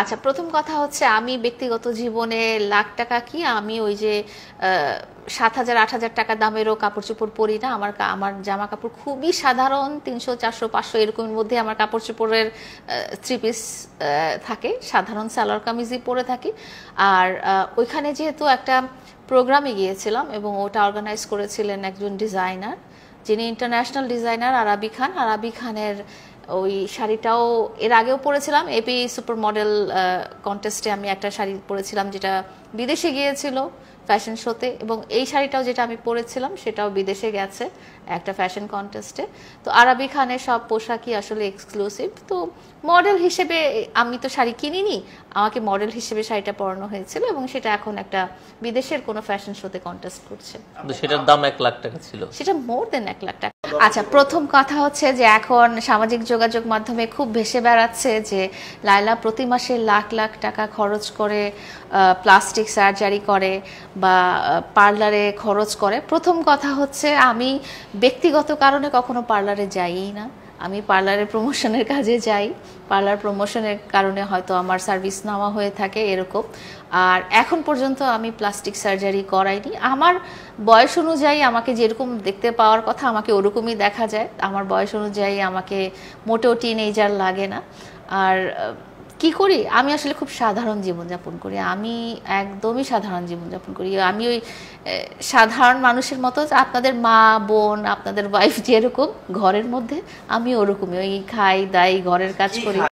আচ্ছা, প্রথম কথা হচ্ছে আমি ব্যক্তিগত জীবনে লাখ টাকা কি আমি ওই যে ৭,০০০ ৮,০০০ টাকা দামেরও কাপড় চোপড় পরি না। আমার জামা কাপড় খুবই সাধারণ, ৩০০ ৪০০ ৫০০ এরকমের মধ্যে আমার কাপড় চোপড়ের থ্রি পিস থাকে, সাধারণ সালোয়ার কামিজই পরে থাকি। আর ওইখানে যেহেতু একটা প্রোগ্রামে গিয়েছিলাম এবং ওটা অর্গানাইজ করেছিলেন একজন ডিজাইনার, যিনি ইন্টারন্যাশনাল ডিজাইনার আরাবি খানের ওই শাড়িটাও এর আগেও পরেছিলাম। এপি সুপার মডেল কন্টেস্টে আমি একটা শাড়ি পরেছিলাম যেটা বিদেশে গিয়েছিল ফ্যাশন শোতে, এবং এই শাড়িটাও যেটা আমি পরেছিলাম সেটাও বিদেশে গেছে একটা ফ্যাশন কন্টেস্টে। তো আরাবি খানের সব পোশাকই আসলে এক্সক্লুসিভ। তো মডেল হিসেবে আমি তো শাড়ি কিনিনি, আমাকে মডেল হিসেবে শাড়িটা পরানো হয়েছিল এবং সেটা এখন একটা বিদেশের কোনো ফ্যাশন শোতে কন্টেস্ট করছে। সেটার দাম ১ লাখ টাকা ছিল, সেটা মোর দেন ১ লাখ টাকা। আচ্ছা, প্রথম কথা হচ্ছে যে এখন সামাজিক যোগাযোগ মাধ্যমে খুব ভেসে বেড়াচ্ছে যে লায়লা প্রতি মাসে লাখ লাখ টাকা খরচ করে প্লাস্টিক সার্জারি করে বা পার্লারে খরচ করে। প্রথম কথা হচ্ছে আমি ব্যক্তিগত কারণে কখনো পার্লারে যাইই না। আমি পার্লারের প্রমোশনের কাজে যাই, পার্লার প্রমোশনের কারণে হয়তো আমার সার্ভিস নেওয়া হয়ে থাকে এরকম। আর এখন পর্যন্ত আমি প্লাস্টিক সার্জারি করাইনি। আমার বয়স অনুযায়ী আমাকে যেরকম দেখতে পাওয়ার কথা আমাকে ওরকমই দেখা যায়। আমার বয়স অনুযায়ী আমাকে মোটেও টিনেজার লাগে না। আর কি করি, আমি আসলে খুব সাধারণ জীবনযাপন করি, আমি একদমই সাধারণ জীবনযাপন করি। আমি ওই সাধারণ মানুষের মতো, আপনাদের মা বোন আপনাদের ওয়াইফ যেরকম ঘরের মধ্যে, আমি ওরকমই, ওই খাই দাই ঘরের কাজ করি।